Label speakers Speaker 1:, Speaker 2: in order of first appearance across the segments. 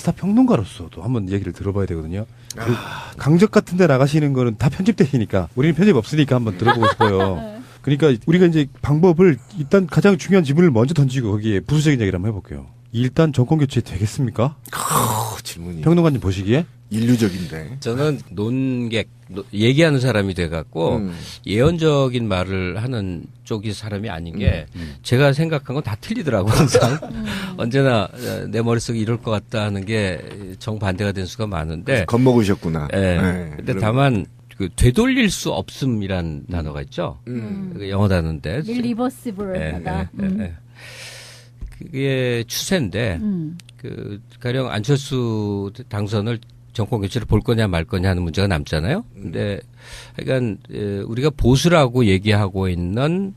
Speaker 1: 시사평론가로서도 한번 얘기를 들어봐야 되거든요. 강적 같은 데 나가시는 거는 다 편집되니까 우리는 편집 없으니까 한번 들어보고 싶어요. 그러니까 우리가 이제 방법을 일단 가장 중요한 질문을 먼저 던지고 거기에 부수적인 얘기를 한번 해볼게요. 일단 정권 교체 되겠습니까?
Speaker 2: 질문이.
Speaker 1: 평론가님 보시기에?
Speaker 2: 인류적인데.
Speaker 3: 저는 논객, 얘기하는 사람이 돼갖고 예언적인 말을 하는 쪽이 사람이 아닌 게 제가 생각한 건 다 틀리더라고요. 항상. 언제나 내 머릿속에 이럴 것 같다 하는 게 정반대가 된 수가 많은데.
Speaker 2: 겁먹으셨구나.
Speaker 3: 예.
Speaker 2: 네.
Speaker 3: 근데 다만 그 되돌릴 수 없음이란 단어가 있죠. 그 영어 단어인데.
Speaker 4: 일리버시블하다.
Speaker 3: 그게 추세인데 그 가령 안철수 당선을 정권 교체를 볼 거냐 말 거냐 하는 문제가 남잖아요. 근데 하여간 우리가 보수라고 얘기하고 있는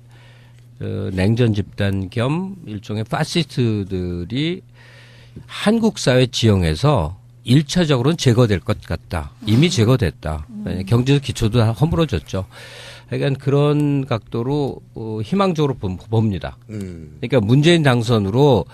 Speaker 3: 냉전 집단 겸 일종의 파시스트들이 한국 사회 지형에서 1차적으로는 제거될 것 같다. 이미 제거됐다. 경제적 기초도 다 허물어졌죠. 하여간 그런 각도로 희망적으로 봅니다. 그러니까 문재인 당선으로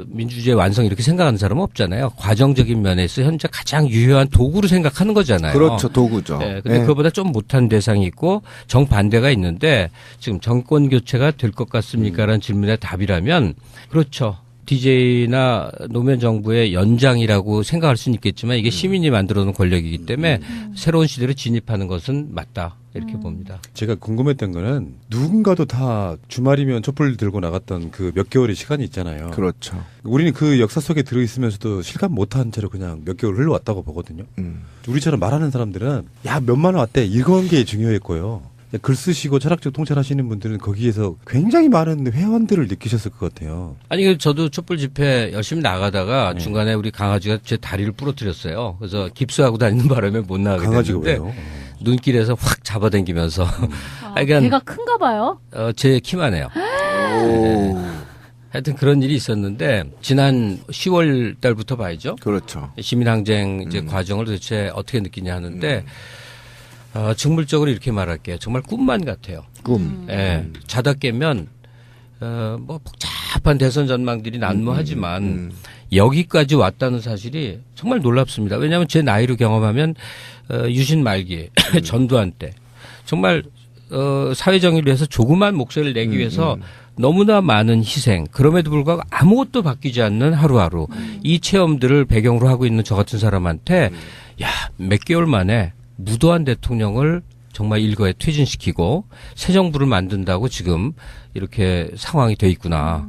Speaker 3: 민주주의 완성 이렇게 생각하는 사람은 없잖아요. 과정적인 면에서 현재 가장 유효한 도구로 생각하는 거잖아요.
Speaker 2: 그렇죠. 도구죠.
Speaker 3: 네, 근데 그거보다 좀 못한 대상이 있고 정반대가 있는데 지금 정권 교체가 될 것 같습니까? 라는 질문의 답이라면 그렇죠. DJ나 노무현 정부의 연장이라고 생각할 수는 있겠지만 이게 시민이 만들어 놓은 권력이기 때문에 새로운 시대로 진입하는 것은 맞다. 이렇게 봅니다.
Speaker 1: 제가 궁금했던 거는 누군가도 다 주말이면 촛불 들고 나갔던 그 몇 개월의 시간이 있잖아요.
Speaker 2: 그렇죠.
Speaker 1: 우리는 그 역사 속에 들어있으면서도 실감 못한 채로 그냥 몇 개월 흘러왔다고 보거든요. 우리처럼 말하는 사람들은 야 몇만 원 왔대 이런 게 중요했고요. 글 쓰시고 철학적 통찰하시는 분들은 거기에서 굉장히 많은 회원들을 느끼셨을 것 같아요.
Speaker 3: 아니 저도 촛불 집회 열심히 나가다가 중간에 우리 강아지가 제 다리를 부러뜨렸어요. 그래서 깁스하고 다니는 바람에 못 나가게
Speaker 1: 강아지가
Speaker 3: 됐는데
Speaker 1: 왜요?
Speaker 3: 눈길에서 확 잡아당기면서
Speaker 4: 걔가 큰가 봐요?
Speaker 3: 제 키만 해요. 네. 하여튼 그런 일이 있었는데 지난 10월 달부터 봐야죠.
Speaker 2: 그렇죠.
Speaker 3: 시민항쟁 이제 과정을 도대체 어떻게 느끼냐 하는데 직물적으로 이렇게 말할게요. 정말 꿈만 같아요.
Speaker 2: 꿈.
Speaker 3: 예. 자다 깨면 뭐 복잡한 대선 전망들이 난무하지만 여기까지 왔다는 사실이 정말 놀랍습니다. 왜냐하면 제 나이로 경험하면 유신 말기 전두환 때 정말 사회 정의를 위해서 조그만 목소리를 내기 위해서 너무나 많은 희생 그럼에도 불구하고 아무것도 바뀌지 않는 하루하루 이 체험들을 배경으로 하고 있는 저 같은 사람한테 야, 몇 개월 만에 무도한 대통령을 정말 일거에 퇴진시키고 새 정부를 만든다고 지금 이렇게 상황이 돼 있구나.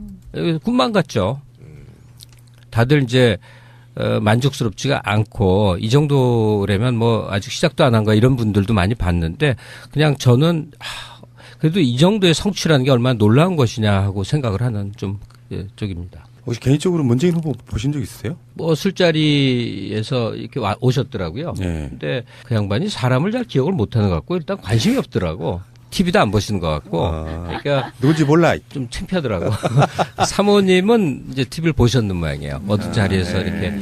Speaker 3: 꿈만 같죠. 다들 이제 만족스럽지가 않고 이 정도라면 뭐 아직 시작도 안 한 거야 이런 분들도 많이 봤는데 그냥 저는 그래도 이 정도의 성취라는 게 얼마나 놀라운 것이냐 하고 생각을 하는 좀 쪽입니다.
Speaker 1: 혹시 개인적으로 문재인 후보 보신 적 있으세요?
Speaker 3: 뭐 술자리에서 이렇게 오셨더라고요.
Speaker 1: 네.
Speaker 3: 근데 그 양반이 사람을 잘 기억을 못하는 것 같고 일단 관심이 없더라고. TV도 안 보시는 것 같고. 그러니까
Speaker 1: 누군지 몰라.
Speaker 3: 좀 창피하더라고. 사모님은 이제 TV를 보셨는 모양이에요. 어떤 자리에서 이렇게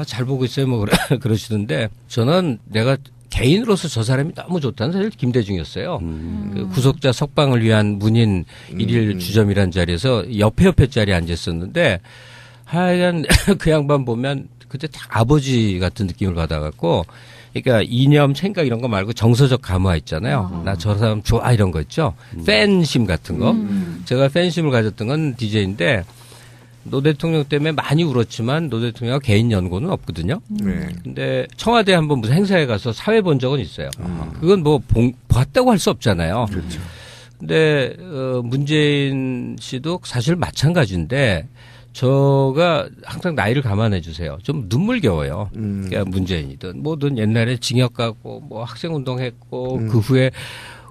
Speaker 3: 잘 보고 있어요. 뭐 그러시는데 저는 내가 개인으로서 저 사람이 너무 좋다는 사실 김대중이었어요. 그 구속자 석방을 위한 문인 일일 주점이라는 자리에서 옆에 자리에 앉았었는데 하여간 그 양반 보면 그때 딱 아버지 같은 느낌을 받아갖고 그러니까 이념, 생각 이런 거 말고 정서적 감화 있잖아요. 나 저 사람 좋아 이런 거 있죠. 팬심 같은 거. 제가 팬심을 가졌던 건 DJ인데 노 대통령 때문에 많이 울었지만 노 대통령 개인 연고는 없거든요.
Speaker 2: 네.
Speaker 3: 근데 청와대 한번 무슨 행사에 가서 사회 본 적은 있어요. 그건 뭐 봤다고 할 수 없잖아요.
Speaker 2: 그렇죠.
Speaker 3: 근데 문재인 씨도 사실 마찬가지인데 저가 항상 나이를 감안해 주세요. 좀 눈물겨워요. 그러니까 문재인이든 뭐든 옛날에 징역 가고 뭐 학생운동했고 그 후에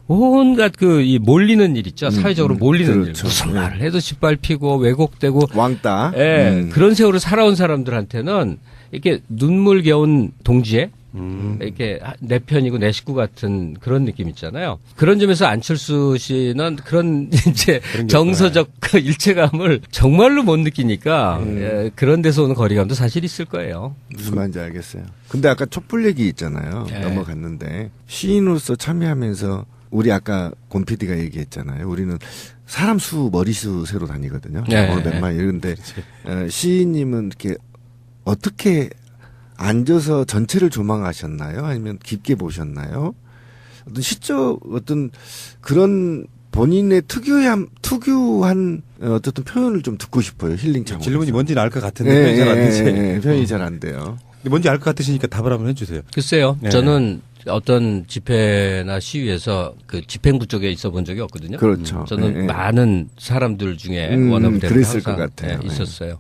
Speaker 3: 온갖 이 몰리는 일 있죠. 사회적으로 몰리는
Speaker 2: 그렇죠.
Speaker 3: 일. 무슨 말을 해도 짓밟히고 왜곡되고.
Speaker 2: 왕따.
Speaker 3: 예. 그런 세월을 살아온 사람들한테는 이렇게 눈물겨운 동지애. 이렇게 내 편이고 내 식구 같은 그런 느낌 있잖아요. 그런 점에서 안철수 씨는 그런 이제 정서적 그 일체감을 정말로 못 느끼니까 예, 그런 데서 오는 거리감도 사실 있을 거예요.
Speaker 2: 무슨 말인지 알겠어요. 근데 아까 촛불 얘기 있잖아요.
Speaker 3: 네.
Speaker 2: 넘어갔는데 시인으로서 참여하면서 우리 아까 권 PD가 얘기했잖아요. 우리는 사람 수, 머리수 세로 다니거든요.
Speaker 3: 네.
Speaker 2: 몇 마리. 이런데 시인님은 이렇게 어떻게 앉아서 전체를 조망하셨나요? 아니면 깊게 보셨나요? 어떤 시적 어떤 그런 본인의 특유한 어떤 표현을 좀 듣고 싶어요. 힐링 차원에서.
Speaker 1: 질문이 뭔지는 알 것 같은데 표현이 잘 안 되지.
Speaker 2: 표현이 잘 안 돼요.
Speaker 1: 뭔지 알 것 같으시니까 답을 한번 해주세요.
Speaker 3: 글쎄요.
Speaker 1: 네.
Speaker 3: 저는 어떤 집회나 시위에서 그 집행부 쪽에 있어 본 적이 없거든요.
Speaker 2: 그렇죠.
Speaker 3: 저는 많은 사람들 중에 원어브대로
Speaker 2: 그랬을 것
Speaker 3: 항상
Speaker 2: 같아요.
Speaker 3: 있었어요.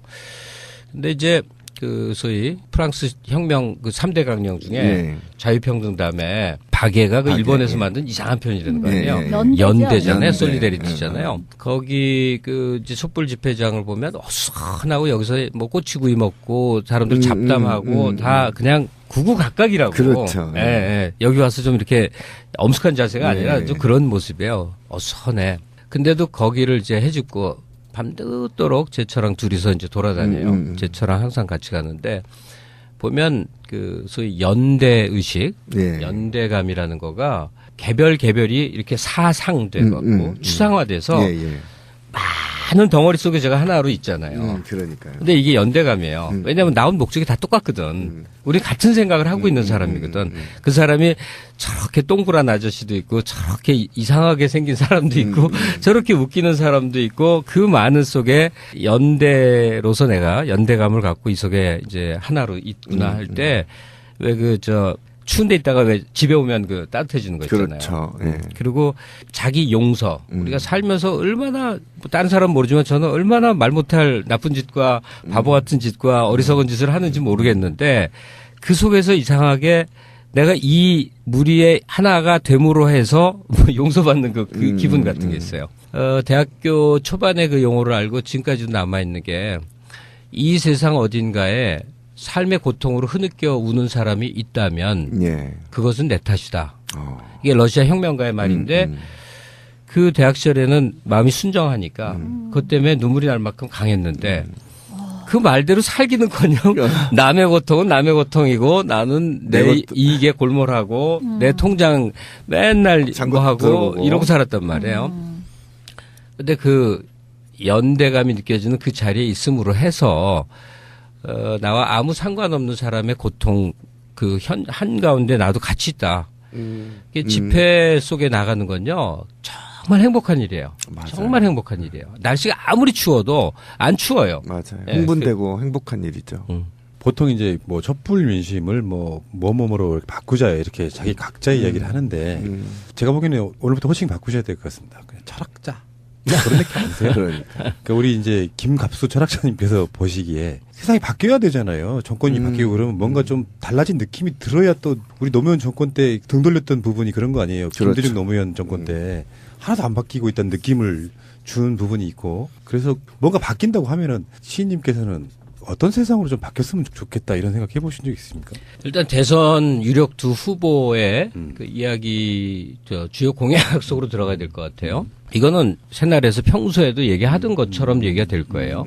Speaker 3: 근데 이제 그 소위 프랑스 혁명 그 3대 강령 중에 자유평등 다음에 박애가 그
Speaker 2: 박애,
Speaker 3: 일본에서 만든 이상한 표현이라는 거 아니에요.
Speaker 4: 연대죠.
Speaker 3: 연대잖아요.
Speaker 2: 연대.
Speaker 3: 솔리데리티잖아요. 거기 그 이제 촛불 집회장을 보면 어수선하고 여기서 뭐 꼬치구이 먹고 사람들 잡담하고 다 그냥 구구각각이라고.
Speaker 2: 그렇죠.
Speaker 3: 예, 예. 여기 와서 좀 이렇게 엄숙한 자세가 아니라
Speaker 2: 네.
Speaker 3: 좀 그런 모습이에요. 어수선해. 근데도 거기를 이제 해주고 밤늦도록 제처랑 둘이서 이제 돌아다녀요. 제처랑 항상 같이 가는데 보면 그 소위 연대 의식,
Speaker 2: 예.
Speaker 3: 연대감이라는 거가 개별이 이렇게 사상돼 갖고 추상화돼서 많은 덩어리 속에 제가 하나로 있잖아요.
Speaker 2: 그러니까요.
Speaker 3: 근데 이게 연대감이에요. 왜냐하면 나온 목적이 다 똑같거든. 우리 같은 생각을 하고 있는 사람이거든. 그 사람이 저렇게 동그란 아저씨도 있고 저렇게 이상하게 생긴 사람도 있고 저렇게 웃기는 사람도 있고 그 많은 속에 연대로서 내가 연대감을 갖고 이 속에 이제 하나로 있구나 할 때 왜 추운 데 있다가 왜 집에 오면 그 따뜻해지는 거 있잖아요.
Speaker 2: 그렇죠. 예.
Speaker 3: 그리고 자기 용서. 우리가 살면서 얼마나 다른 사람 모르지만 저는 얼마나 말 못할 나쁜 짓과 바보 같은 짓과 어리석은 짓을 하는지 모르겠는데 그 속에서 이상하게 내가 이 무리의 하나가 됨으로 해서 용서받는 그 기분 같은 게 있어요. 대학교 초반에 그 용어를 알고 지금까지도 남아있는 게 이 세상 어딘가에 삶의 고통으로 흐느껴 우는 사람이 있다면
Speaker 2: 예.
Speaker 3: 그것은 내 탓이다. 이게 러시아 혁명가의 말인데 그 대학 시절에는 마음이 순정하니까 그것 때문에 눈물이 날 만큼 강했는데 그 말대로 살기는커녕 남의 고통은 남의 고통이고 나는 내 이익에 골몰하고 내 통장 맨날 뭐 하고
Speaker 2: 들어보고.
Speaker 3: 이러고 살았단 말이에요. 근데 그 연대감이 느껴지는 그 자리에 있음으로 해서 나와 아무 상관없는 사람의 고통 그 한가운데 나도 같이 있다. 이게 집회 속에 나가는 건요. 정말 행복한 일이에요.
Speaker 2: 맞아요.
Speaker 3: 정말 행복한 일이에요. 날씨가 아무리 추워도 안 추워요.
Speaker 2: 맞아요.
Speaker 3: 예,
Speaker 2: 흥분되고 행복한 일이죠.
Speaker 1: 보통 이제 뭐 촛불 민심을 뭐뭐로 바꾸자 이렇게 자기 각자의 이야기를 하는데 제가 보기에는 오늘부터 호칭 바꾸셔야 될 것 같습니다. 그냥 철학자. 그런 느낌 아니세요? 그러니까 우리 이제 김갑수 철학자님께서 보시기에 세상이 바뀌어야 되잖아요. 정권이 바뀌고 그러면 뭔가 좀 달라진 느낌이 들어야 또 우리 노무현 정권 때 등 돌렸던 부분이 그런 거 아니에요.
Speaker 2: 그렇죠.
Speaker 1: 김대중 노무현 정권 때 하나도 안 바뀌고 있다는 느낌을 준 부분이 있고 그래서 뭔가 바뀐다고 하면은 시인님께서는 어떤 세상으로 좀 바뀌었으면 좋겠다 이런 생각 해보신 적 있습니까?
Speaker 3: 일단 대선 유력 두 후보의 그 이야기 주요 공약 속으로 들어가야 될 것 같아요. 이거는 새날에서 평소에도 얘기하던 것처럼 얘기가 될 거예요.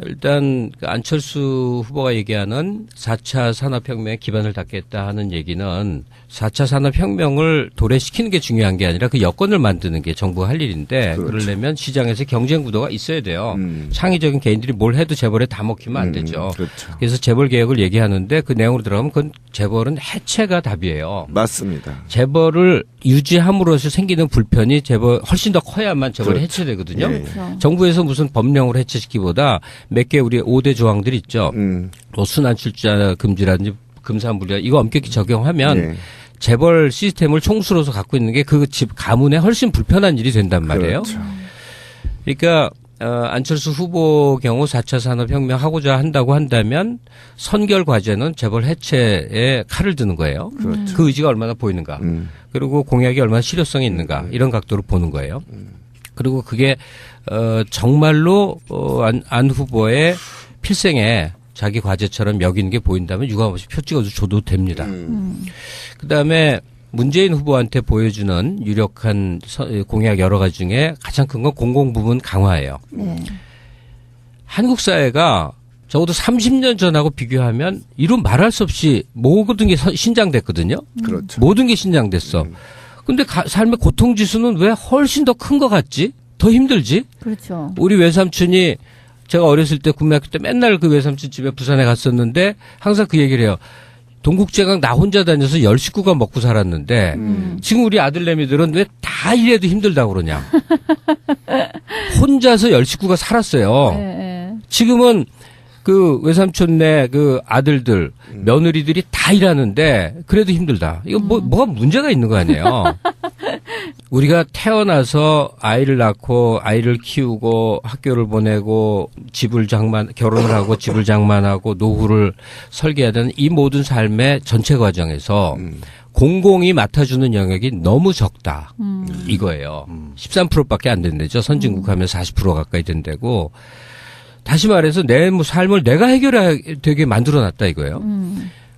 Speaker 3: 일단 그 안철수 후보가 얘기하는 4차 산업혁명에 기반을 닦겠다 하는 얘기는 4차 산업혁명을 도래시키는 게 중요한 게 아니라 그 여건을 만드는 게 정부가 할 일인데
Speaker 2: 그렇죠.
Speaker 3: 그러려면 시장에서 경쟁 구도가 있어야 돼요. 창의적인 개인들이 뭘 해도 재벌에 다 먹히면 안 되죠.
Speaker 2: 그렇죠.
Speaker 3: 그래서 재벌 개혁을 얘기하는데 그 내용으로 들어가면 그건 재벌은 해체가 답이에요.
Speaker 2: 맞습니다.
Speaker 3: 재벌을 유지함으로써 생기는 불편이 재벌 훨씬 더 커야만 재벌이
Speaker 2: 그렇죠.
Speaker 3: 해체되거든요.
Speaker 2: 예.
Speaker 4: 그렇죠.
Speaker 3: 정부에서 무슨 법령으로 해체시키기보다 몇 개 우리 5대 조항들 있죠. 뭐 순환 출자 금지라든지 금산분리라 이거 엄격히 적용하면
Speaker 2: 예.
Speaker 3: 재벌 시스템을 총수로서 갖고 있는 게 그 집 가문에 훨씬 불편한 일이 된단 말이에요.
Speaker 2: 그렇죠.
Speaker 3: 그러니까 안철수 후보 경우 4차 산업혁명 하고자 한다고 한다면 선결 과제는 재벌 해체에 칼을 드는 거예요.
Speaker 2: 그렇죠.
Speaker 3: 그 의지가 얼마나 보이는가. 그리고 공약이 얼마나 실효성이 있는가. 이런 각도로 보는 거예요. 그리고 그게 정말로 안 후보의 필생에 자기 과제처럼 여기는 게 보인다면 유감없이 표 찍어줘도 됩니다. 그다음에 문재인 후보한테 보여주는 유력한 공약 여러 가지 중에 가장 큰 건 공공부문 강화예요.
Speaker 4: 네.
Speaker 3: 한국 사회가 적어도 30년 전하고 비교하면 이런 말할 수 없이 모든 게 신장됐거든요.
Speaker 2: 그렇죠.
Speaker 3: 모든 게 신장됐어. 근데 삶의 고통 지수는 왜 훨씬 더 큰 것 같지? 더 힘들지?
Speaker 4: 그렇죠.
Speaker 3: 우리 외삼촌이 제가 어렸을 때 군대학교 때 맨날 그 외삼촌 집에 부산에 갔었는데 항상 그 얘기를 해요. 동국제강 나 혼자 다녀서 10식구가 먹고 살았는데 지금 우리 아들내미들은 왜 다 이래도 힘들다고 그러냐. 혼자서 10식구가 살았어요.
Speaker 4: 네.
Speaker 3: 지금은 그 외삼촌네 그 아들들, 며느리들이 다 일하는데 그래도 힘들다. 이거 뭐가 문제가 있는 거 아니에요. 우리가 태어나서 아이를 낳고 아이를 키우고 학교를 보내고 결혼을 하고 집을 장만하고 노후를 설계해야 되는 이 모든 삶의 전체 과정에서 공공이 맡아주는 영역이 너무 적다. 이거예요. 13%밖에 안 된대죠. 선진국 하면 40% 가까이 된다고. 다시 말해서 내 삶을 내가 해결하게 되게 만들어놨다 이거예요.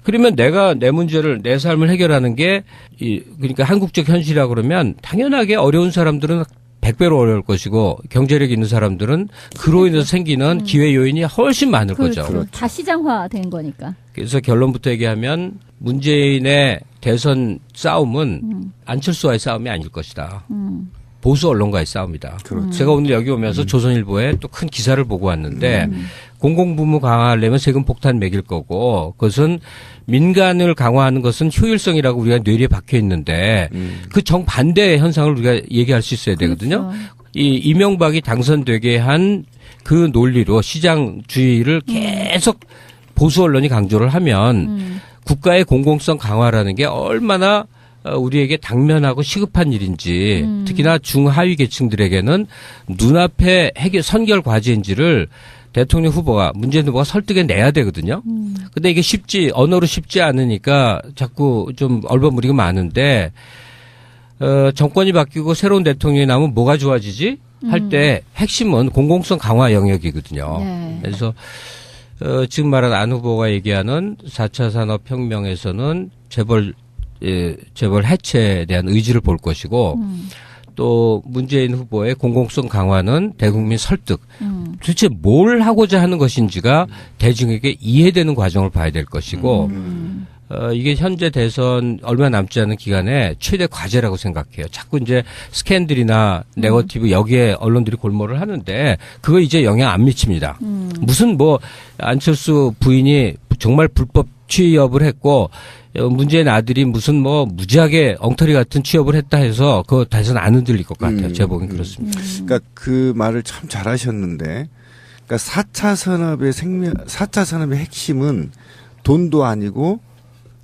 Speaker 3: 그러면 내가 내 문제를 내 삶을 해결하는 게 그러니까 한국적 현실이라 그러면 당연하게 어려운 사람들은 100배로 어려울 것이고 경제력 있는 사람들은 그로 인해서 생기는 기회 요인이 훨씬 많을 거죠.
Speaker 4: 그렇죠. 다 시장화된 거니까.
Speaker 3: 그래서 결론부터 얘기하면 문재인의 대선 싸움은 안철수와의 싸움이 아닐 것이다. 보수 언론과의 싸움이다.
Speaker 2: 그렇죠.
Speaker 3: 제가 오늘 여기 오면서 조선일보에 또 큰 기사를 보고 왔는데 공공부문 강화하려면 세금 폭탄 매길 거고 그것은 민간을 강화하는 것은 효율성이라고 우리가 뇌리에 박혀 있는데 그 정반대의 현상을 우리가 얘기할 수 있어야 되거든요.
Speaker 4: 그렇죠.
Speaker 3: 이 이명박이 당선되게 한 그 논리로 시장주의를 계속 보수 언론이 강조를 하면 국가의 공공성 강화라는 게 얼마나 우리에게 당면하고 시급한 일인지 특히나 중하위 계층들에게는 눈앞에 선결 과제인지를 대통령 후보가 문재인 후보가 설득해 내야 되거든요. 근데 이게 언어로 쉽지 않으니까 자꾸 좀 얼버무리가 많은데 정권이 바뀌고 새로운 대통령이 나오면 뭐가 좋아지지? 할 때 핵심은 공공성 강화 영역이거든요.
Speaker 4: 네.
Speaker 3: 그래서 지금 말한 안 후보가 얘기하는 4차 산업혁명에서는 재벌 해체에 대한 의지를 볼 것이고 또 문재인 후보의 공공성 강화는 대국민 설득. 도대체 뭘 하고자 하는 것인지가 대중에게 이해되는 과정을 봐야 될 것이고 이게 현재 대선 얼마 남지 않은 기간에 최대 과제라고 생각해요. 자꾸 이제 스캔들이나 네거티브 여기에 언론들이 골몰을 하는데 그거 이제 영향 안 미칩니다. 무슨 안철수 부인이 정말 불법 취업을 했고 문재인 아들이 무슨 무지하게 엉터리 같은 취업을 했다 해서 그거 다시는 안 흔들릴 것 같아요. 제 보기엔 그렇습니다.
Speaker 2: 그러니까 그 말을 참 잘하셨는데, 그러니까 4차 산업의 핵심은 돈도 아니고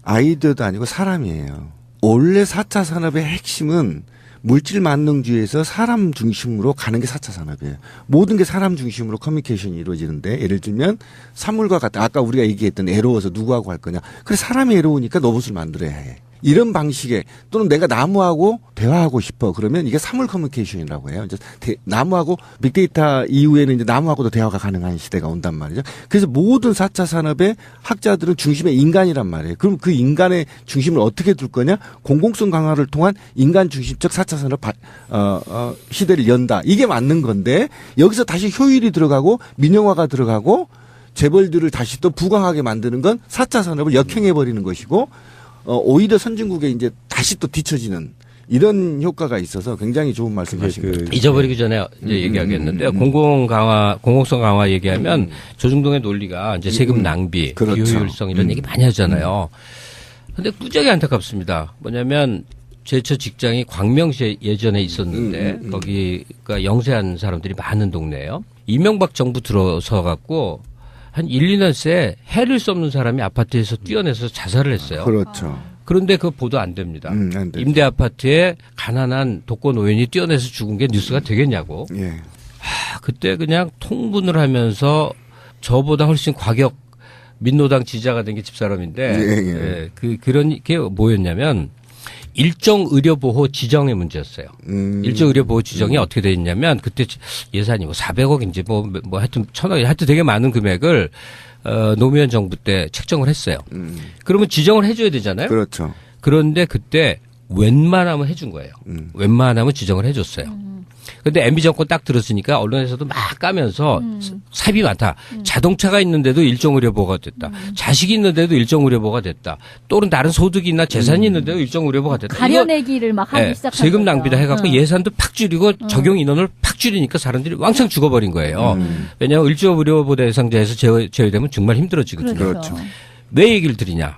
Speaker 2: 아이디어도 아니고 사람이에요. 원래 4차 산업의 핵심은 물질 만능주의에서 사람 중심으로 가는 게 4차 산업이에요. 모든 게 사람 중심으로 커뮤니케이션이 이루어지는데 예를 들면 사물과 같다. 아까 우리가 얘기했던 애로워서 누구하고 할 거냐. 그래 사람이 애로우니까 로봇을 만들어야 해. 이런 방식의 또는 내가 나무하고 대화하고 싶어. 그러면 이게 사물 커뮤니케이션이라고 해요. 이제 나무하고 빅데이터 이후에는 이제 나무하고도 대화가 가능한 시대가 온단 말이죠. 그래서 모든 4차 산업의 학자들은 중심에 인간이란 말이에요. 그럼 그 인간의 중심을 어떻게 둘 거냐? 공공성 강화를 통한 인간 중심적 4차 산업 시대를 연다. 이게 맞는 건데 여기서 다시 효율이 들어가고 민영화가 들어가고 재벌들을 다시 또 부강하게 만드는 건 4차 산업을 역행해 버리는 것이고 오히려 선진국에 이제 다시 또 뒤처지는 이런 효과가 있어서 굉장히 좋은 말씀하신 것 같아요.
Speaker 3: 잊어버리기 전에 이제 얘기하겠는데요. 공공성 강화 얘기하면 조중동의 논리가 이제 세금 낭비,
Speaker 2: 그렇죠.
Speaker 3: 비효율성 이런 얘기 많이 하잖아요. 근데 무지하게 안타깝습니다. 뭐냐면 제 첫 직장이 광명시에 예전에 있었는데 거기가 영세한 사람들이 많은 동네예요. 이명박 정부 들어서 갖고 한 1, 2년 새 해를 수 없는 사람이 아파트에서 뛰어내서 자살을 했어요.
Speaker 2: 그렇죠.
Speaker 3: 그런데 그거 보도 안 됩니다.
Speaker 2: 안 되죠.
Speaker 3: 임대 아파트에 가난한 독거 노인이 뛰어내서 죽은 게 뉴스가 되겠냐고.
Speaker 2: 예.
Speaker 3: 그때 그냥 통분을 하면서 저보다 훨씬 과격 민노당 지지자가 된 게 집사람인데 그런 게 뭐였냐면 일정 의료보호 지정의 문제였어요. 일정 의료보호 지정이 어떻게 돼 있냐면 그때 예산이 400억인지 하여튼 1000억이 하여튼 되게 많은 금액을 노무현 정부 때 책정을 했어요. 그러면 지정을 해줘야 되잖아요.
Speaker 2: 그렇죠.
Speaker 3: 그런데 그때 웬만하면 해준 거예요. 웬만하면 지정을 해줬어요. 근데 MB 정권 딱 들었으니까 언론에서도 막 까면서 삽입이 많다. 자동차가 있는데도 일정 의료보호가 됐다. 자식이 있는데도 일정 의료보호가 됐다. 또는 다른 소득이나 재산이 있는데도 일정 의료보호가 됐다.
Speaker 4: 가려내기를 막 하기 시작한
Speaker 3: 세금
Speaker 4: 거죠.
Speaker 3: 낭비다 해갖고 예산도 팍 줄이고 적용 인원을 팍 줄이니까 사람들이 왕창 죽어버린 거예요. 왜냐하면 일조 의료보호 대상자에서 제외되면 정말 힘들어지거든요.
Speaker 4: 그렇죠.
Speaker 3: 왜 얘기를 드리냐.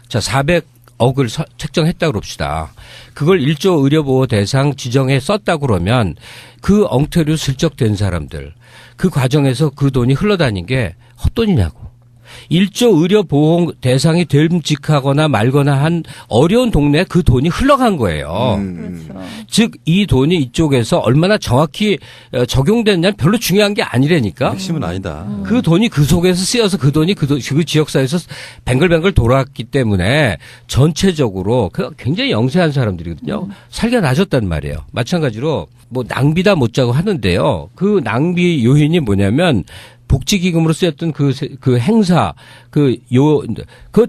Speaker 3: 자, 400억을 책정했다 그럽시다. 그걸 1조 의료보호 대상 지정에 썼다 그러면 그 엉터리로 슬쩍 된 사람들, 그 과정에서 그 돈이 흘러다닌 게 헛돈이냐고. 1조 의료보호 대상이 됨직하거나 말거나 한 어려운 동네에 그 돈이 흘러간 거예요.
Speaker 4: 그렇죠.
Speaker 3: 즉 이 돈이 이쪽에서 얼마나 정확히 적용됐냐는 별로 중요한 게 아니라니까.
Speaker 1: 핵심은 아니다.
Speaker 3: 그 돈이 그 속에서 쓰여서 그 돈이 그 지역사회에서 뱅글뱅글 돌아왔기 때문에 전체적으로 그 굉장히 영세한 사람들이거든요. 살기가 낮았단 말이에요. 마찬가지로 뭐 낭비다 못자고 하는데요. 그 낭비 요인이 뭐냐면 복지기금으로 쓰였던 그 행사, 그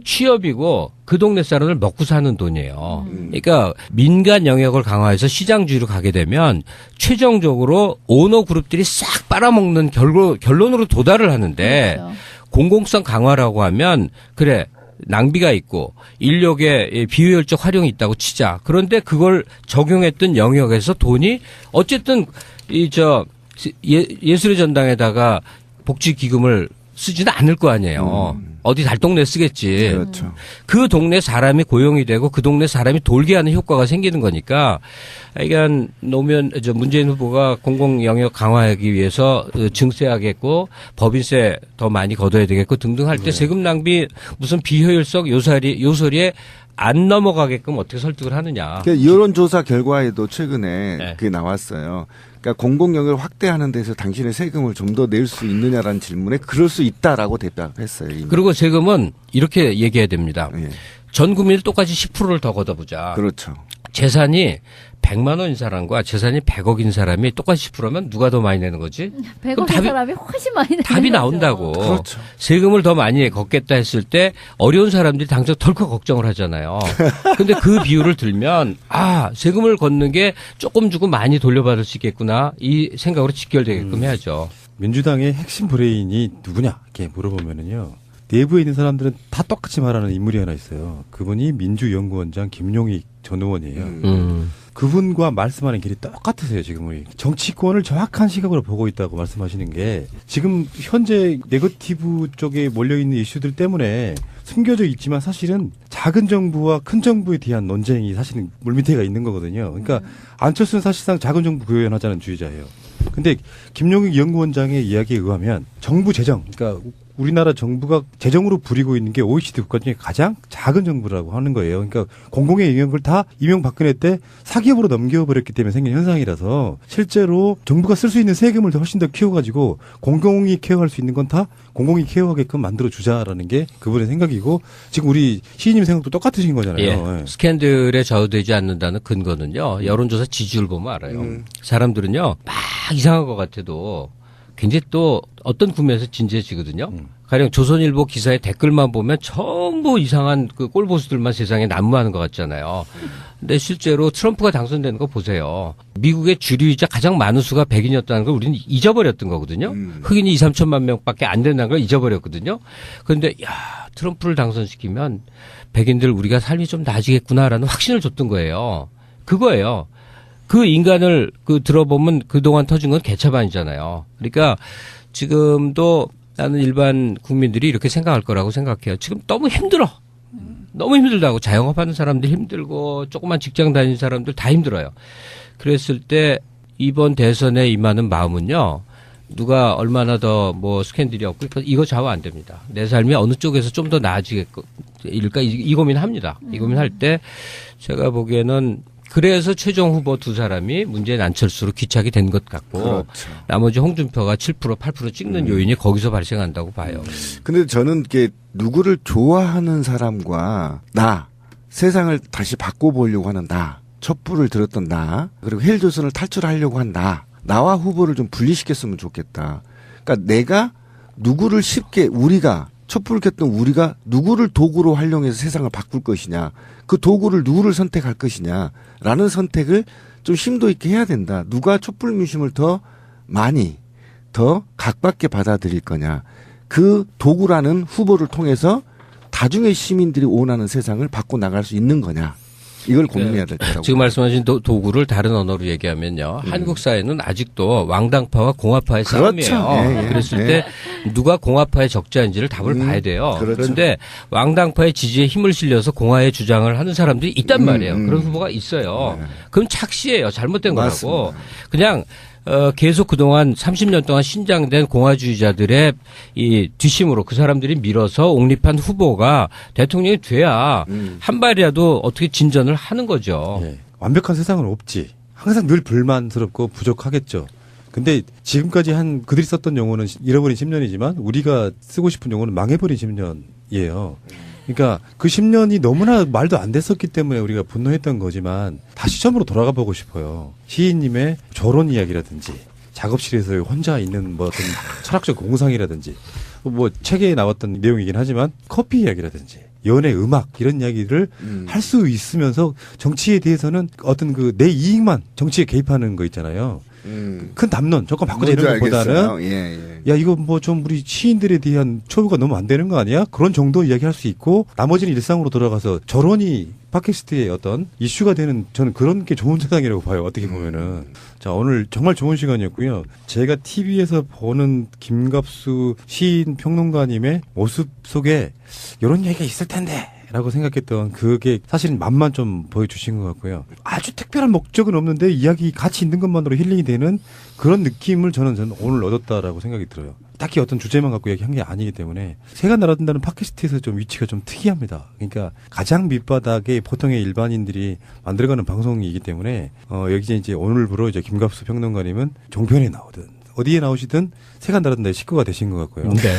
Speaker 3: 취업이고 그 동네 사람을 먹고 사는 돈이에요. 그러니까 민간 영역을 강화해서 시장주의로 가게 되면 최종적으로 오너 그룹들이 싹 빨아먹는 결론으로 도달을 하는데
Speaker 4: 그렇죠.
Speaker 3: 공공성 강화라고 하면 그래. 낭비가 있고 인력의 비효율적 활용이 있다고 치자. 그런데 그걸 적용했던 영역에서 돈이 어쨌든 예술의 전당에다가 복지기금을 쓰지는 않을 거 아니에요. 어디 달동네 쓰겠지.
Speaker 2: 그렇죠.
Speaker 3: 그 동네 사람이 고용이 되고 그 동네 사람이 돌게 하는 효과가 생기는 거니까 그러니까 문재인 후보가 공공 영역 강화하기 위해서 증세하겠고 법인세 더 많이 걷어야 되겠고 등등 할 때 세금 낭비 무슨 비효율성 요소리에 안 넘어가게끔 어떻게 설득을 하느냐.
Speaker 2: 그러니까 여론조사 결과에도 최근에
Speaker 3: 네.
Speaker 2: 그게 나왔어요. 그러니까 공공영역을 확대하는 데서 당신의 세금을 좀 더 낼 수 있느냐라는 질문에 그럴 수 있다라고 대답했어요. 이미.
Speaker 3: 그리고 세금은 이렇게 얘기해야 됩니다.
Speaker 2: 예.
Speaker 3: 전 국민이 똑같이 10%를 더 걷어보자.
Speaker 2: 그렇죠. 재산이
Speaker 3: 100만 원인 사람과 재산이 100억인 사람이 똑같이 10%면 누가 더 많이 내는 거지?
Speaker 4: 100억인 사람이 훨씬 많이 내는
Speaker 3: 답이
Speaker 4: 거죠.
Speaker 3: 나온다고.
Speaker 2: 그렇죠.
Speaker 3: 세금을 더 많이 걷겠다 했을 때 어려운 사람들이 당장 덜컥 걱정을 하잖아요. 근데 그 비율을 들면 세금을 걷는 게 조금 주고 많이 돌려받을 수 있겠구나. 이 생각으로 직결되게끔 해야죠.
Speaker 1: 민주당의 핵심 브레인이 누구냐 이렇게 물어보면은요. 내부에 있는 사람들은 다 똑같이 말하는 인물이 하나 있어요. 그분이 민주연구원장 김용익 전 의원이에요. 그분과 말씀하는 길이 똑같으세요, 지금. 정치권을 정확한 시각으로 보고 있다고 말씀하시는 게 지금 현재 네거티브 쪽에 몰려있는 이슈들 때문에 숨겨져 있지만 사실은 작은 정부와 큰 정부에 대한 논쟁이 사실은 물밑에가 있는 거거든요. 그러니까 안철수는 사실상 작은 정부 구현하자는 주의자예요. 근데 김용익 연구원장의 이야기에 의하면 정부 재정, 그러니까 우리나라 정부가 재정으로 부리고 있는 게 OECD 국가 중에 가장 작은 정부라고 하는 거예요. 그러니까 공공의 영역을 다 이명박근혜 때 사기업으로 넘겨버렸기 때문에 생긴 현상이라서 실제로 정부가 쓸 수 있는 세금을 훨씬 더 키워가지고 공공이 케어할 수 있는 건 다 공공이 케어하게끔 만들어주자라는 게 그분의 생각이고 지금 우리 시인님 생각도 똑같으신 거잖아요.
Speaker 3: 예. 스캔들에 좌우되지 않는다는 근거는요. 여론조사 지지율 보면 알아요. 사람들은요. 막 이상한 것 같아도 굉장히 또 어떤 구매에서 진지해지거든요. 가령 조선일보 기사의 댓글만 보면 전부 이상한 그 꼴보수들만 세상에 난무하는 것 같잖아요. 근데 실제로 트럼프가 당선되는 거 보세요. 미국의 주류이자 가장 많은 수가 백인이었다는 걸 우리는 잊어버렸던 거거든요. 흑인이 2, 3천만 명밖에 안 된다는 걸 잊어버렸거든요. 그런데 트럼프를 당선시키면 백인들 우리가 삶이 좀 나아지겠구나라는 확신을 줬던 거예요. 그거예요. 그 인간을 들어보면 그동안 터진 건 개차반이잖아요. 그러니까 지금도 나는 일반 국민들이 이렇게 생각할 거라고 생각해요. 지금 너무 힘들어. 너무 힘들다고. 자영업하는 사람들 힘들고 조그만 직장 다니는 사람들 다 힘들어요. 그랬을 때 이번 대선에 임하는 마음은요. 누가 얼마나 더 스캔들이 없고 이거 좌우 안 됩니다. 내 삶이 어느 쪽에서 좀 더 나아지겠일까 이 고민합니다. 이 고민할 때 제가 보기에는 그래서 최종 후보 두 사람이 문재인 안철수로 귀착이 된 것 같고
Speaker 2: 그렇죠.
Speaker 3: 나머지 홍준표가 7% 8% 찍는 요인이 거기서 발생한다고 봐요.
Speaker 2: 근데 저는 이게 누구를 좋아하는 사람과 세상을 다시 바꿔보려고 하는 촛불을 들었던 그리고 헬조선을 탈출하려고 한 나와 후보를 좀 분리시켰으면 좋겠다. 그러니까 내가 누구를 쉽게 우리가 촛불을 켰던 우리가 누구를 도구로 활용해서 세상을 바꿀 것이냐, 그 도구를 누구를 선택할 것이냐라는 선택을 좀 심도 있게 해야 된다. 누가 촛불 민심을 더 많이, 더 각받게 받아들일 거냐. 그 도구라는 후보를 통해서 다중의 시민들이 원하는 세상을 바꿔 나갈 수 있는 거냐. 이걸 고민해야 될 거라고.
Speaker 3: 지금 말씀하신 도구를 다른 언어로 얘기하면요. 한국 사회는 아직도 왕당파와 공화파의
Speaker 2: 그렇죠.
Speaker 3: 싸움이에요.
Speaker 2: 예, 예.
Speaker 3: 그랬을
Speaker 2: 예.
Speaker 3: 때 누가 공화파에 적자인지를 답을 봐야 돼요.
Speaker 2: 그렇죠.
Speaker 3: 그런데 왕당파의 지지에 힘을 실려서 공화의 주장을 하는 사람들이 있단 말이에요. 그런 후보가 있어요. 그럼 착시예요. 잘못된 거라고.
Speaker 2: 맞습니다.
Speaker 3: 그냥 계속 그동안 30년 동안 신장된 공화주의자들의 이 뒷심으로 그 사람들이 밀어서 옹립한 후보가 대통령이 돼야 한 발이라도 어떻게 진전을 하는 거죠.
Speaker 1: 예. 완벽한 세상은 없지. 항상 늘 불만스럽고 부족하겠죠. 근데 지금까지 그들이 썼던 용어는 잃어버린 10년이지만 우리가 쓰고 싶은 용어는 망해버린 10년이에요. 그러니까 그 10년이 너무나 말도 안 됐었기 때문에 우리가 분노했던 거지만 다시 처음으로 돌아가 보고 싶어요. 시인님의 결혼 이야기라든지 작업실에서 혼자 있는 뭐 어떤 철학적 공상이라든지 뭐 책에 나왔던 내용이긴 하지만 커피 이야기라든지 연애, 음악 이런 이야기를 할 수 있으면서 정치에 대해서는 어떤 그 내 이익만 정치에 개입하는 거 있잖아요. 큰 담론 조건 바꾸자 이런 것보다는 야 이거 뭐 좀 우리 시인들에 대한 처우가 너무 안 되는 거 아니야? 그런 정도 이야기할 수 있고 나머지는 일상으로 돌아가서 저런이 팟캐스트의 어떤 이슈가 되는 저는 그런 게 좋은 세상이라고 봐요. 어떻게 보면은. 자, 오늘 정말 좋은 시간이었고요. 제가 TV에서 보는 김갑수 시인 평론가님의 모습 속에 이런 얘기가 있을 텐데 라고 생각했던 그게 사실은 맛만 좀 보여주신 것 같고요. 아주 특별한 목적은 없는데 이야기 같이 있는 것만으로 힐링이 되는 그런 느낌을 저는 오늘 얻었다라고 생각이 들어요. 딱히 어떤 주제만 갖고 얘기한 게 아니기 때문에 새가 날아든다는 팟캐스트에서 좀 위치가 좀 특이합니다. 그러니까 가장 밑바닥에 보통의 일반인들이 만들어가는 방송이기 때문에 여기 이제 오늘부로 이제 김갑수 평론가님은 종편에 나오든 어디에 나오시든 새가 날아든다의 식구가 되신 것 같고요.
Speaker 3: 네.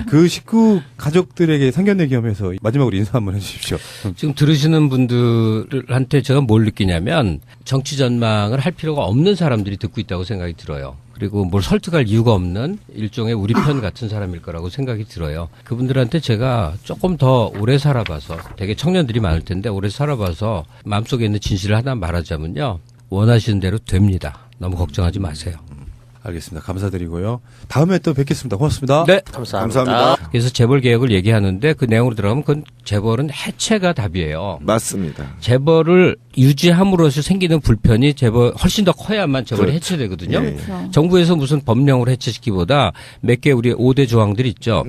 Speaker 1: 그 식구 가족들에게 상견례 겸해서 마지막으로 인사 한번 해주십시오.
Speaker 3: 지금 들으시는 분들한테 제가 뭘 느끼냐면 정치 전망을 할 필요가 없는 사람들이 듣고 있다고 생각이 들어요. 그리고 뭘 설득할 이유가 없는 일종의 우리 편 같은 사람일 거라고 생각이 들어요. 그분들한테 제가 조금 더 오래 살아봐서 되게 청년들이 많을 텐데 오래 살아봐서 마음속에 있는 진실을 하나 말하자면요. 원하시는 대로 됩니다. 너무 걱정하지 마세요.
Speaker 1: 알겠습니다. 감사드리고요. 다음에 또 뵙겠습니다. 고맙습니다.
Speaker 3: 네.
Speaker 2: 감사합니다.
Speaker 3: 그래서 재벌 개혁을 얘기하는데 그 내용으로 들어가면 그건 재벌은 해체가 답이에요.
Speaker 2: 맞습니다.
Speaker 3: 재벌을 유지함으로써 생기는 불편이 재벌 훨씬 더 커야만 재벌이
Speaker 2: 그렇죠.
Speaker 3: 해체되거든요.
Speaker 2: 예.
Speaker 4: 그렇죠.
Speaker 3: 정부에서 무슨 법령으로 해체시키기보다 몇 개 우리 5대 조항들이 있죠.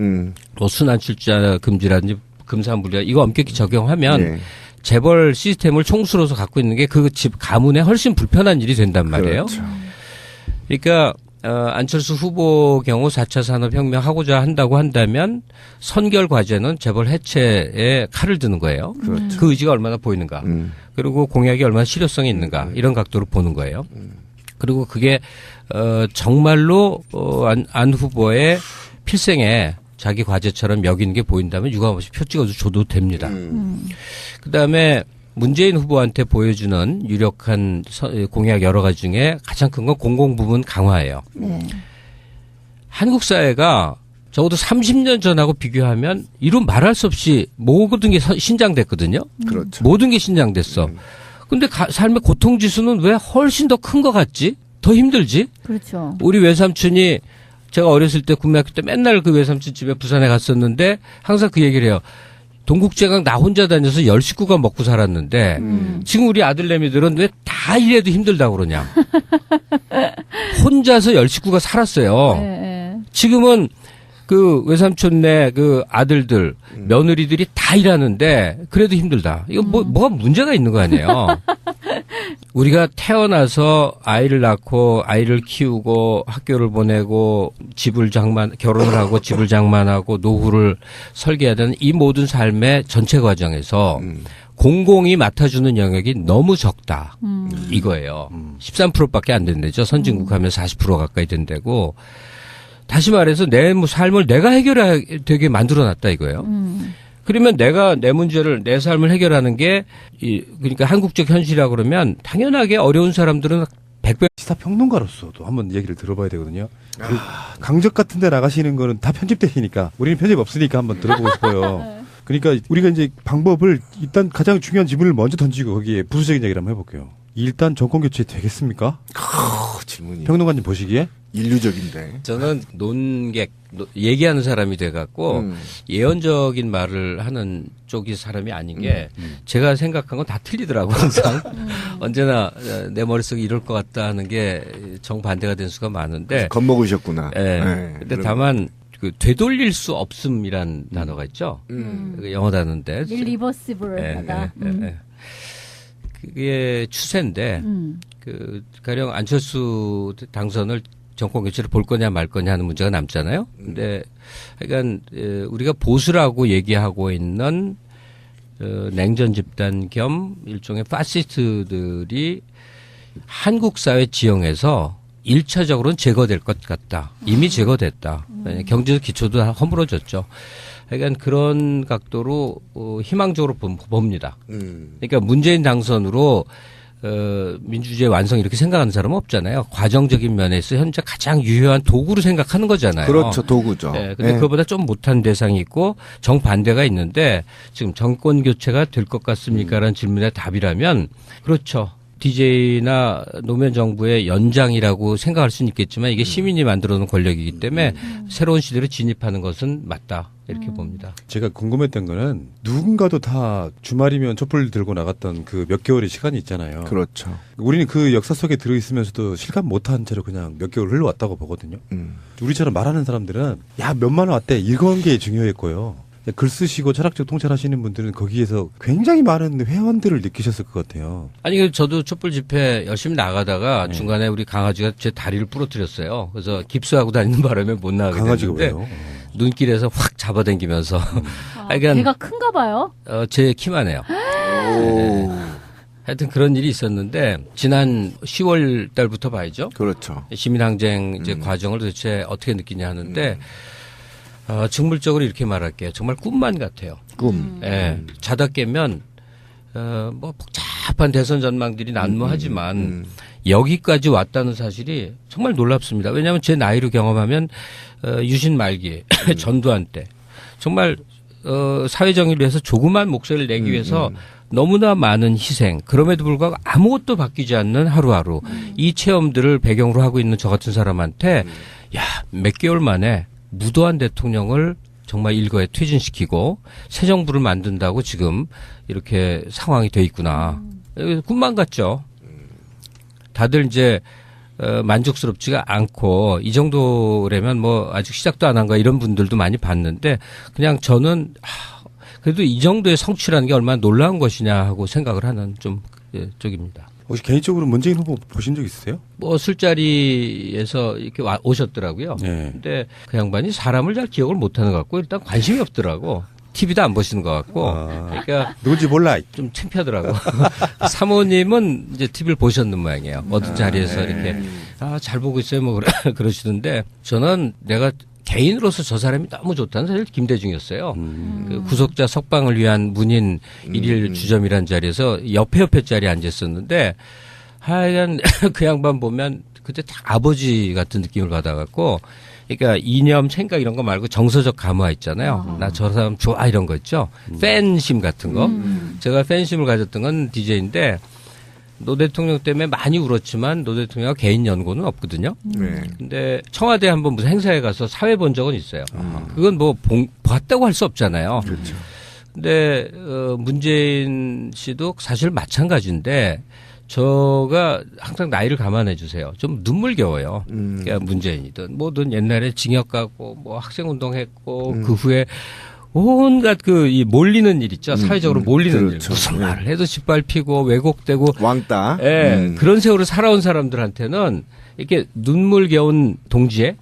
Speaker 3: 뭐 순환 출자 금지라든지 금산분리가 이거 엄격히 적용하면
Speaker 2: 예.
Speaker 3: 재벌 시스템을 총수로서 갖고 있는 게 그 집 가문에 훨씬 불편한 일이 된단 말이에요.
Speaker 2: 그렇죠.
Speaker 3: 그러니까 안철수 후보 경우 4차 산업혁명 하고자 한다고 한다면 선결 과제는 재벌 해체에 칼을 드는 거예요.
Speaker 2: 그렇죠.
Speaker 3: 그 의지가 얼마나 보이는가. 그리고 공약이 얼마나 실효성이 있는가. 이런 각도로 보는 거예요. 그리고 그게 정말로 안 후보의 필생에 자기 과제처럼 여기는 게 보인다면 유감없이 표 찍어줘도 됩니다. 그다음에 문재인 후보한테 보여주는 유력한 공약 여러 가지 중에 가장 큰 건 공공부문 강화예요.
Speaker 4: 네.
Speaker 3: 한국 사회가 적어도 30년 전하고 비교하면 이루 말할 수 없이 모든 게 신장됐거든요.
Speaker 2: 그렇죠.
Speaker 3: 모든 게 신장됐어. 근데 삶의 고통 지수는 왜 훨씬 더 큰 것 같지? 더 힘들지?
Speaker 4: 그렇죠.
Speaker 3: 우리 외삼촌이 제가 어렸을 때 국민학교 때 맨날 그 외삼촌 집에 부산에 갔었는데 항상 그 얘기를 해요. 동국제강 나 혼자 다녀서 10식구가 먹고 살았는데 지금 우리 아들내미들은 왜 다 이래도 힘들다고 그러냐. 혼자서 10식구가 살았어요.
Speaker 4: 네.
Speaker 3: 지금은 그 외삼촌네 그 아들들 며느리들이 다 일하는데 그래도 힘들다. 이거 뭐가 문제가 있는 거 아니에요. 우리가 태어나서 아이를 낳고 아이를 키우고 학교를 보내고 결혼을 하고 집을 장만하고 노후를 설계해야 되는 이 모든 삶의 전체 과정에서 공공이 맡아주는 영역이 너무 적다. 이거예요. 13%밖에 안 된대죠. 선진국 하면 40% 가까이 된다고. 다시 말해서 내 삶을 내가 해결하게 되게 만들어놨다 이거예요. 그러면 내가 내 문제를 내 삶을 해결하는 게 그러니까 한국적 현실이라 그러면 당연하게 어려운 사람들은 100배
Speaker 1: 시사평론가로서도 한번 얘기를 들어봐야 되거든요. 그 강적 같은 데 나가시는 거는 다 편집되니까 우리는 편집 없으니까 한번 들어보고 싶어요. 그러니까 우리가 이제 방법을 일단 가장 중요한 질문을 먼저 던지고 거기에 부수적인 얘기를 한번 해볼게요. 일단 정권 교체 되겠습니까?
Speaker 2: 질문이
Speaker 1: 평론가님 보시기에?
Speaker 2: 인류적인데.
Speaker 3: 저는 논객, 얘기하는 사람이 돼갖고 예언적인 말을 하는 쪽이 사람이 아닌 게 제가 생각한 건 다 틀리더라고요. 항상. 언제나 내 머릿속에 이럴 것 같다 하는 게 정반대가 된 수가 많은데.
Speaker 2: 겁먹으셨구나.
Speaker 3: 예.
Speaker 2: 네,
Speaker 3: 근데
Speaker 2: 그럼.
Speaker 3: 다만 그 되돌릴 수 없음이란 단어가 있죠. 그 영어 단어인데.
Speaker 4: 일리버시블하다.
Speaker 3: 그게 추세인데 그 가령 안철수 당선을 정권 교체를 볼 거냐 말 거냐 하는 문제가 남잖아요. 근데 하여간 우리가 보수라고 얘기하고 있는 냉전 집단 겸 일종의 파시스트들이 한국 사회 지형에서 1차적으로는 제거될 것 같다. 이미 제거됐다. 경제적 기초도 다 허물어졌죠. 하여간 그런 각도로 희망적으로 봅니다. 그러니까 문재인 당선으로 민주주의 완성 이렇게 생각하는 사람은 없잖아요. 과정적인 면에서 현재 가장 유효한 도구로 생각하는 거잖아요.
Speaker 2: 그렇죠. 도구죠.
Speaker 3: 네, 근데
Speaker 2: 네.
Speaker 3: 그거보다 좀 못한 대상이 있고 정반대가 있는데 지금 정권 교체가 될 것 같습니까라는 질문의 답이라면 그렇죠. DJ나 노무현 정부의 연장이라고 생각할 수는 있겠지만 이게 시민이 만들어 놓은 권력이기 때문에 새로운 시대로 진입하는 것은 맞다. 이렇게 봅니다.
Speaker 1: 제가 궁금했던 거는 누군가도 다 주말이면 촛불 들고 나갔던 그 몇 개월의 시간이 있잖아요.
Speaker 2: 그렇죠.
Speaker 1: 우리는 그 역사 속에 들어있으면서도 실감 못한 채로 그냥 몇 개월 흘러왔다고 보거든요. 우리처럼 말하는 사람들은 야 몇만 원 왔대 이런 게 중요했고요. 글 쓰시고 철학적 통찰하시는 분들은 거기에서 굉장히 많은 회원들을 느끼셨을 것 같아요.
Speaker 3: 아니 저도 촛불 집회 열심히 나가다가 중간에 우리 강아지가 제 다리를 부러뜨렸어요. 그래서 깁스하고 다니는 바람에 못 나가게
Speaker 1: 강아지가
Speaker 3: 됐는데
Speaker 1: 왜요?
Speaker 3: 눈길에서 확 잡아당기면서 하여간
Speaker 4: 배가 큰가 봐요.
Speaker 3: 제 키만 해요.
Speaker 2: 오.
Speaker 3: 하여튼 그런 일이 있었는데 지난 10월 달부터 봐야죠.
Speaker 2: 그렇죠.
Speaker 3: 시민항쟁 이제 과정을 도대체 어떻게 느끼냐 하는데 직물적으로 이렇게 말할게요. 정말 꿈만 같아요.
Speaker 2: 꿈.
Speaker 3: 예. 자다 깨면 뭐 복잡한 대선 전망들이 난무하지만 여기까지 왔다는 사실이 정말 놀랍습니다. 왜냐하면 제 나이로 경험하면 유신 말기 전두환 때 정말 사회 정의를 위해서 조그만 목소리를 내기 위해서 너무나 많은 희생 그럼에도 불구하고 아무것도 바뀌지 않는 하루하루 이 체험들을 배경으로 하고 있는 저 같은 사람한테 야, 몇 개월 만에 무도한 대통령을 정말 일거에 퇴진시키고 새 정부를 만든다고 지금 이렇게 상황이 돼 있구나. 꿈만 같죠. 다들 이제 만족스럽지가 않고 이 정도라면 뭐 아직 시작도 안 한 거 이런 분들도 많이 봤는데 그냥 저는 그래도 이 정도의 성취라는 게 얼마나 놀라운 것이냐 하고 생각을 하는 좀 쪽입니다.
Speaker 1: 혹시 개인적으로 문재인 후보 보신 적 있으세요?
Speaker 3: 뭐 술자리에서 이렇게 오셨더라고요.
Speaker 1: 네.
Speaker 3: 근데 그 양반이 사람을 잘 기억을 못하는 것 같고 일단 관심이 없더라고. TV도 안 보시는 것 같고. 그러니까
Speaker 1: 누군지 몰라.
Speaker 3: 좀 창피하더라고. 사모님은 이제 TV를 보셨는 모양이에요. 어떤 자리에서 이렇게 잘 보고 있어요. 뭐 그러시는데 저는 내가 개인으로서 저 사람이 너무 좋다는 사실 김대중이었어요. 그 구속자 석방을 위한 문인 일일 주점이라는 자리에서 옆에 자리에 앉았었는데 하여간 그 양반 보면 그때 딱 아버지 같은 느낌을 받아갖고 그러니까 이념, 생각 이런 거 말고 정서적 감화 있잖아요. 나 저 사람 좋아 이런 거 있죠. 팬심 같은 거. 제가 팬심을 가졌던 건 DJ인데 노 대통령 때문에 많이 울었지만 노 대통령 개인 연고는 없거든요.
Speaker 2: 네.
Speaker 3: 근데 청와대 한번 무슨 행사에 가서 사회 본 적은 있어요. 그건 뭐 봤다고 할 수 없잖아요.
Speaker 2: 그렇죠.
Speaker 3: 근데 문재인 씨도 사실 마찬가지인데 저가 항상 나이를 감안해 주세요. 좀 눈물겨워요. 그러니까 문재인이든 뭐든 옛날에 징역 가고 뭐 학생운동했고 그 후에 온갖 이 몰리는 일 있죠. 사회적으로 몰리는
Speaker 2: 그렇죠.
Speaker 3: 일. 무슨 말을 해도 짓밟히고 왜곡되고.
Speaker 2: 왕따.
Speaker 3: 예. 그런 세월을 살아온 사람들한테는 이렇게 눈물겨운 동지애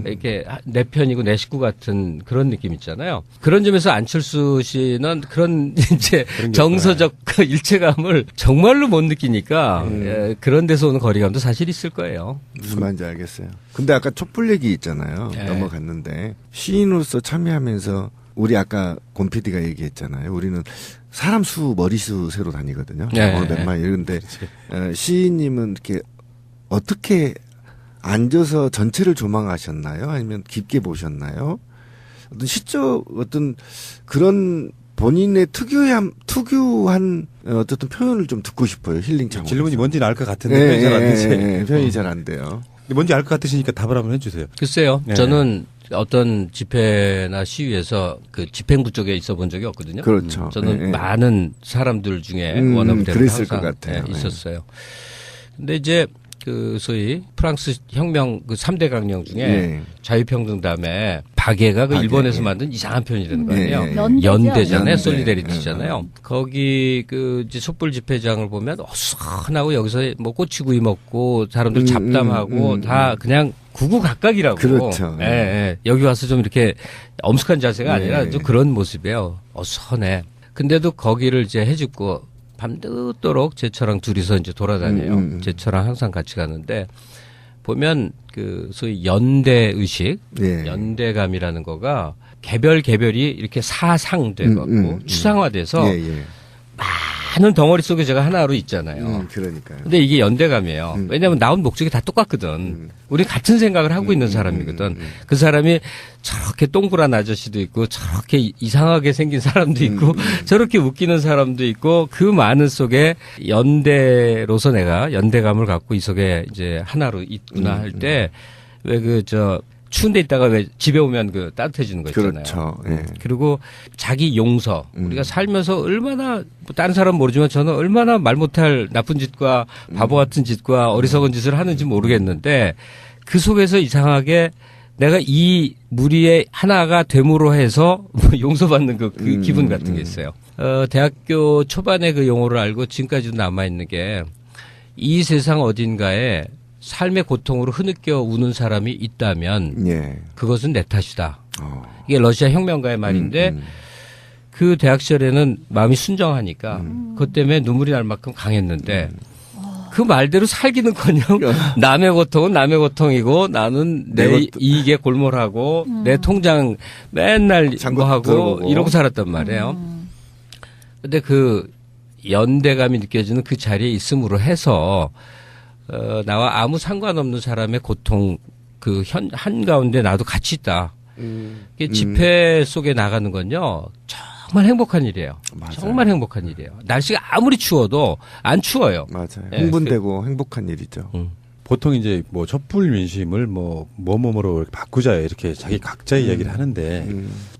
Speaker 3: 이렇게 내 편이고 내 식구 같은 그런 느낌 있잖아요. 그런 점에서 안철수 씨는 그런 이제 정서적 그 일체감을 정말로 못 느끼니까 예, 그런 데서 오는 거리감도 사실 있을 거예요.
Speaker 2: 무슨 말인지 알겠어요. 근데 아까 촛불 얘기 있잖아요.
Speaker 3: 네.
Speaker 2: 넘어갔는데 시인으로서 참여하면서 우리 아까 권 PD가 얘기했잖아요. 우리는 사람 수, 머리수 세로 다니거든요.
Speaker 3: 네.
Speaker 2: 몇 마일. 이런데 시인님은 이렇게 어떻게 앉아서 전체를 조망하셨나요? 아니면 깊게 보셨나요? 어떤 그런 본인의 특유한 어떤 표현을 좀 듣고 싶어요. 힐링 차원.
Speaker 1: 질문이 뭔지는 알 것 같은데 표현이 잘 안 되지.
Speaker 2: 표현이 잘 안 돼요.
Speaker 1: 뭔지 알 것 같으시니까 답을 한번 해주세요.
Speaker 3: 글쎄요.
Speaker 1: 네.
Speaker 3: 저는 어떤 집회나 시위에서 그 집행부 쪽에 있어 본 적이 없거든요.
Speaker 2: 그렇죠.
Speaker 3: 저는 많은 사람들 중에 원어브대로
Speaker 2: 그랬을
Speaker 3: 항상
Speaker 2: 것 같아요.
Speaker 3: 있었어요. 근데 이제 그 소위 프랑스 혁명 그 3대 강령 중에 자유평등 다음에 박애가 그
Speaker 2: 박애,
Speaker 3: 일본에서 만든 이상한 표현이라는 거 아니에요.
Speaker 4: 연대죠.
Speaker 3: 연대잖아요.
Speaker 2: 연대.
Speaker 3: 솔리데리티잖아요. 거기 그 이제 촛불 집회장을 보면 어수선하고 여기서 뭐 꼬치구이 먹고 사람들 잡담하고 다 그냥 구구각각이라고.
Speaker 2: 그렇죠.
Speaker 3: 예, 예. 여기 와서 좀 이렇게 엄숙한 자세가 아니라
Speaker 2: 네.
Speaker 3: 좀 그런 모습이에요. 어수선해. 근데도 거기를 이제 해주고 밤늦도록 제 차랑 둘이서 이제 돌아다녀요. 제 차랑 항상 같이 가는데 보면 그 소위 연대 의식, 연대감이라는 거가 개별이 이렇게 사상돼 갖고 추상화돼서 많은 덩어리 속에 제가 하나로 있잖아요.
Speaker 2: 그러니까요.
Speaker 3: 근데 이게 연대감이에요. 왜냐하면 나온 목적이 다 똑같거든. 우리 같은 생각을 하고 있는 사람이거든. 그 사람이 저렇게 동그란 아저씨도 있고 저렇게 이상하게 생긴 사람도 있고 저렇게 웃기는 사람도 있고 그 많은 속에 연대로서 내가 연대감을 갖고 이 속에 이제 하나로 있구나 할 때 왜 추운 데 있다가 왜 집에 오면 그 따뜻해지는 거 있잖아요.
Speaker 2: 그렇죠. 예.
Speaker 3: 그리고 자기 용서. 우리가 살면서 얼마나 뭐 다른 사람 모르지만 저는 얼마나 말 못할 나쁜 짓과 바보 같은 짓과 어리석은 짓을 하는지 모르겠는데 그 속에서 이상하게 내가 이 무리의 하나가 됨으로 해서 용서받는 그 기분 같은 게 있어요. 대학교 초반에 그 용어를 알고 지금까지도 남아있는 게 이 세상 어딘가에 삶의 고통으로 흐느껴 우는 사람이 있다면 그것은 내 탓이다. 이게 러시아 혁명가의 말인데 그 대학 시절에는 마음이 순정하니까 그것 때문에 눈물이 날 만큼 강했는데 그 말대로 살기는커녕 남의 고통은 남의 고통이고 나는 내 이익에 골몰하고 내 통장 맨날 뭐 하고 이러고 살았단 말이에요. 근데 그 연대감이 느껴지는 그 자리에 있음으로 해서 나와 아무 상관없는 사람의 고통 그 한가운데 나도 같이 있다. 이게 집회 속에 나가는 건요. 정말 행복한 일이에요.
Speaker 2: 맞아요.
Speaker 3: 정말 행복한 일이에요. 날씨가 아무리 추워도 안 추워요.
Speaker 2: 맞아요.
Speaker 3: 예,
Speaker 2: 흥분되고 행복한 일이죠.
Speaker 1: 보통 이제 뭐 촛불 민심을 뭐뭐로 바꾸자 이렇게 자기 각자의 이야기를 하는데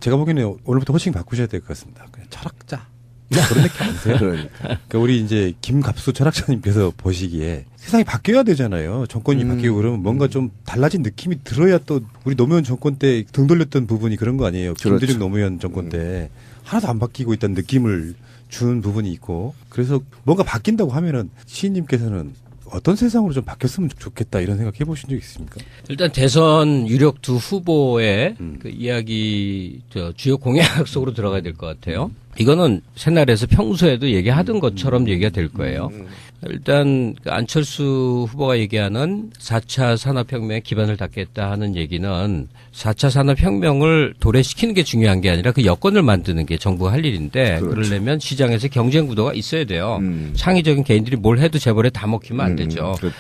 Speaker 1: 제가 보기에는 오늘부터 호칭 바꾸셔야 될 것 같습니다. 그냥 철학자. 그런 느낌 아니세요? 그러니까 우리 이제 김갑수 철학자님께서 보시기에 세상이 바뀌어야 되잖아요. 정권이 바뀌고 그러면 뭔가 좀 달라진 느낌이 들어야 또 우리 노무현 정권 때 등 돌렸던 부분이 그런 거 아니에요.
Speaker 2: 그렇죠.
Speaker 1: 김대중 노무현 정권 때 하나도 안 바뀌고 있다는 느낌을 준 부분이 있고 그래서 뭔가 바뀐다고 하면은 시인님께서는 어떤 세상으로 좀 바뀌었으면 좋겠다 이런 생각 해보신 적 있습니까?
Speaker 3: 일단 대선 유력 두 후보의 그 이야기 주요 공약 속으로 들어가야 될 것 같아요. 이거는 새날에서 평소에도 얘기하던 것처럼 얘기가 될 거예요. 일단 그 안철수 후보가 얘기하는 4차 산업혁명에 기반을 닦겠다 하는 얘기는 4차 산업혁명을 도래시키는 게 중요한 게 아니라 그 여건을 만드는 게 정부가 할 일인데 그러려면 시장에서 경쟁 구도가 있어야 돼요. 창의적인 개인들이 뭘 해도 재벌에 다 먹히면 안 되죠.
Speaker 2: 그렇죠.